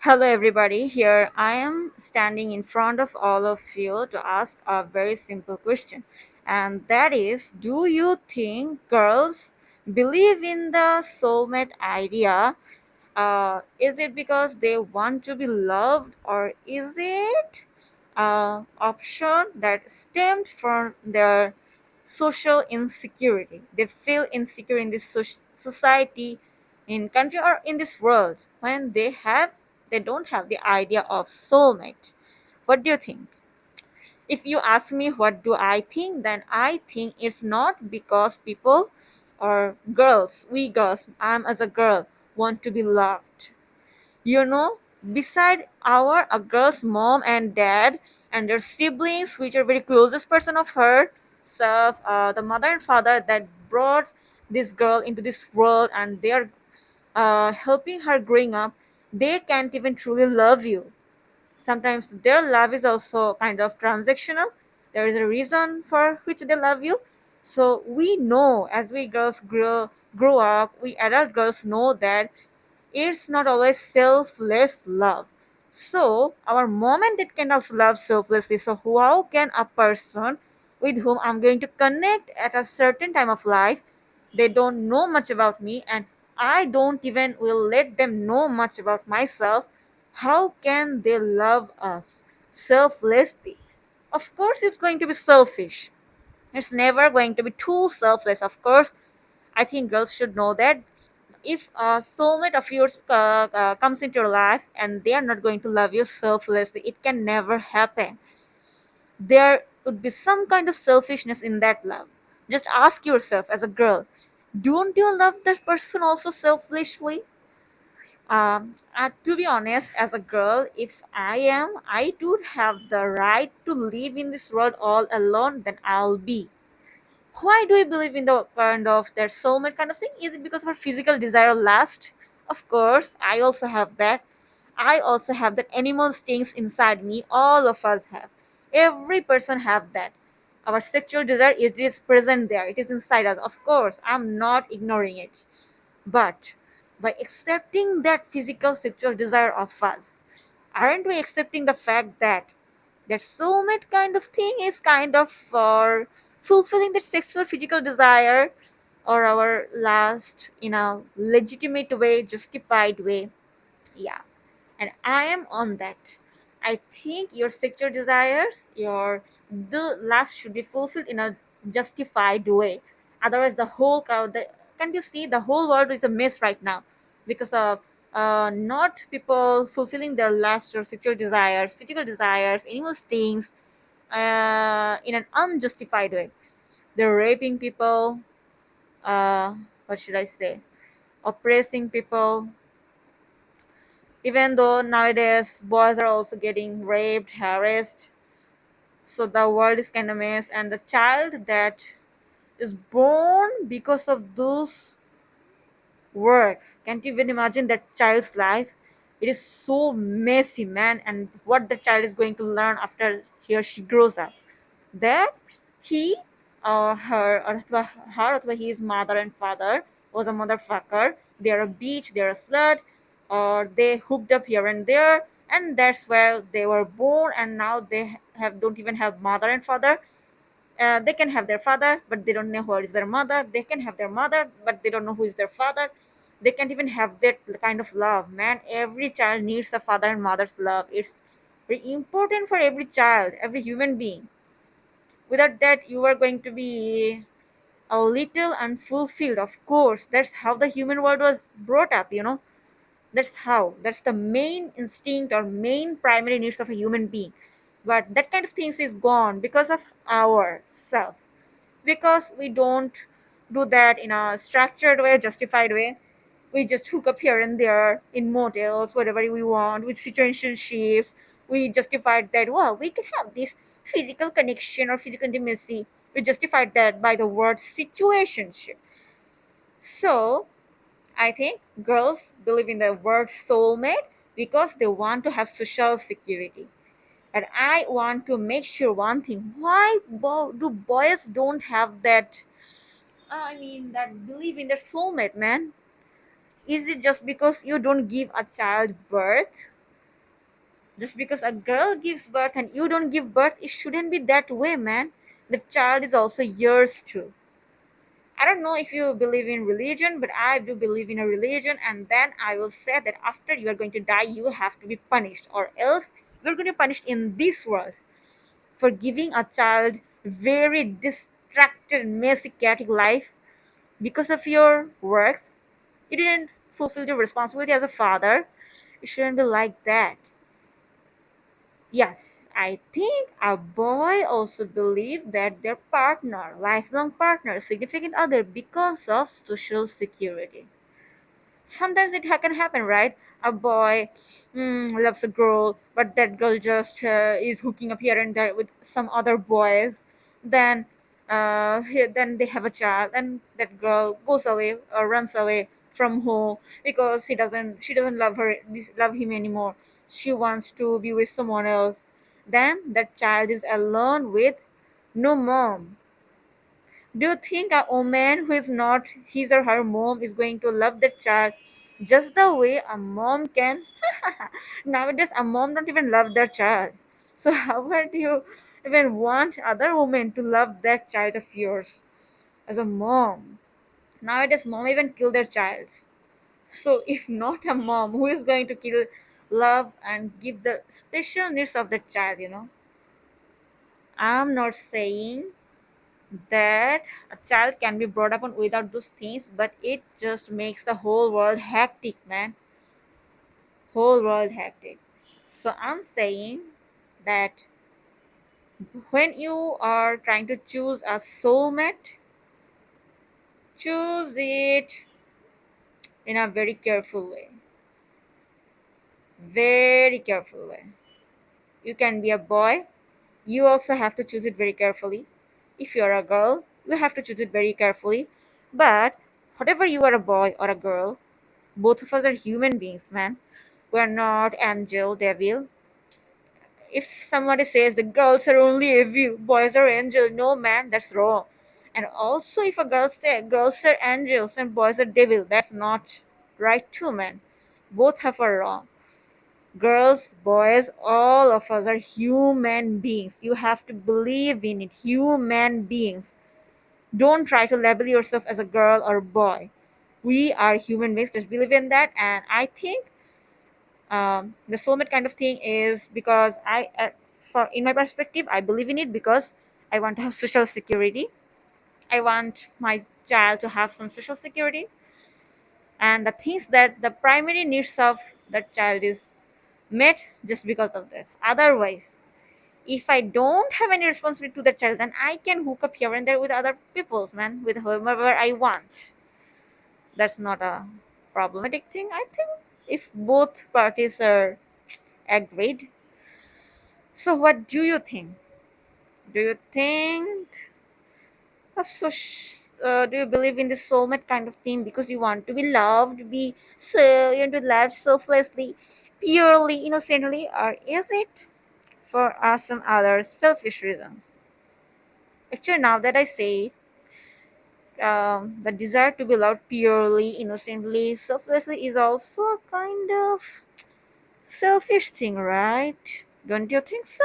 Hello, everybody. Here I am standing in front of all of you to ask a very simple question, and that is do you think girls believe in the soulmate idea? Is it because they want to be loved, or is it option that stemmed from their social insecurity? They feel insecure in this society, in country, or in this world when they don't have the idea of soulmate. What do you think? If you ask me what do I think, then I think it's not because people or girls, we girls, I'm as a girl, want to be loved. You know, beside our a girl's mom and dad and their siblings, which are very closest person of her, so the mother and father that brought this girl into this world, and they are helping her growing up, they can't even truly love you. Sometimes their love is also kind of transactional. There is a reason for which they love you. So we know, as we girls grow up, we adult girls know that it's not always selfless love. So our mom and dad can also love selflessly. So how can a person with whom I'm going to connect at a certain time of life, they don't know much about me, and I don't even will let them know much about myself, how can they love us selflessly? Of course it's going to be selfish. It's never going to be too selfless. Of course, I think girls should know that if a soulmate of yours comes into your life and they are not going to love you selflessly, it can never happen. There would be some kind of selfishness in that love. Just ask yourself as a girl, don't you love that person also selfishly? To be honest, as a girl, if I do have the right to live in this world all alone, then I'll be. Why do we believe in the kind of that soulmate kind of thing? Is it because of our physical desire lust? Of course, I also have that. I also have that animal instincts inside me. All of us have. Every person have that. Our sexual desire is present there. It is inside us. Of course, I'm not ignoring it. But by accepting that physical sexual desire of us, aren't we accepting the fact that that soulmate kind of thing is kind of for fulfilling that sexual physical desire, or our last in a legitimate way, justified way? Yeah, and I am on that. I think your sexual desires, your the last should be fulfilled in a justified way. Otherwise, the whole crowd, can't you see the whole world is a mess right now because of not people fulfilling their last or sexual desires, physical desires, animal instincts in an unjustified way. They're raping people. What should I say? Oppressing people, even though nowadays boys are also getting raped, harassed. So the world is kind of mess, and the child that is born because of those works, can't you even imagine that child's life? It is so messy, man. And what the child is going to learn after he or she grows up, that he or her or his mother and father was a motherfucker, they're a bitch, they're a slut, or they hooked up here and there, and that's where they were born, and now they have don't even have mother and father. They can have their father, but they don't know who is their mother. They can have their mother, but they don't know who is their father. They can't even have that kind of love, man. Every child needs a father and mother's love. It's very important for every child, every human being. Without that, you are going to be a little unfulfilled. Of course, that's how the human world was brought up, you know. That's how. That's the main instinct or main primary needs of a human being. But that kind of things is gone because of our self, because we don't do that in a structured way, justified way. We just hook up here and there in motels, whatever we want, with situationships. We justified that, well, we can have this physical connection or physical intimacy. We justified that by the word situationship. So I think girls believe in the word soulmate because they want to have social security. And I want to make sure one thing: why do boys don't have that? That believe in their soulmate, man. Is it just because you don't give a child birth? Just because a girl gives birth and you don't give birth, it shouldn't be that way, man. The child is also yours too. I don't know if you believe in religion, but I do believe in a religion, and then I will say that after you are going to die, you have to be punished, or else you're going to be punished in this world for giving a child very distracted, messy, chaotic life because of your works. You didn't fulfill your responsibility as a father. It shouldn't be like that. Yes, I think a boy also believe that their partner, lifelong partner, significant other because of social security. Sometimes it can happen, right? A boy loves a girl, but that girl just is hooking up here and there with some other boys. Then then they have a child, and that girl goes away or runs away from home because she doesn't love him anymore. She wants to be with someone else. Then that child is alone with no mom. Do you think a woman who is not his or her mom is going to love that child just the way a mom can? Nowadays, a mom don't even love their child. So how would you even want other women to love that child of yours as a mom? Nowadays, mom even kill their childs. So if not a mom, who is going to kill, love, and give the special needs of the child? I'm not saying that a child can be brought up on without those things, but it just makes the whole world hectic, man. Whole world hectic. So I'm saying that when you are trying to choose a soulmate, choose it in a very careful way. Very careful way. You can be a boy, you also have to choose it very carefully. If you're a girl, you have to choose it very carefully. But whatever you are, a boy or a girl, both of us are human beings, man. We're not angel, devil. If somebody says the girls are only evil, boys are angel, no man, that's wrong. And also, if a girl say girls are angels and boys are devil, that's not right too, man. Both have are wrong. Girls, boys, all of us are human beings. You have to believe in it. Human beings. Don't try to label yourself as a girl or a boy. We are human beings. Just believe in that. And I think the soulmate kind of thing is because for in my perspective, I believe in it because I want to have social security. I want my child to have some social security, and the things that the primary needs of that child is met just because of that. Otherwise, if I don't have any responsibility to the child, then I can hook up here and there with other people's, man, with whomever I want. That's not a problematic thing, I think, if both parties are agreed. So, what do you think? Do you think do you believe in the soulmate kind of thing because you want to be loved, you want to be loved selflessly, purely, innocently, or is it for some other selfish reasons? Actually, now that I say it, the desire to be loved purely, innocently, selflessly is also a kind of selfish thing, right? Don't you think so?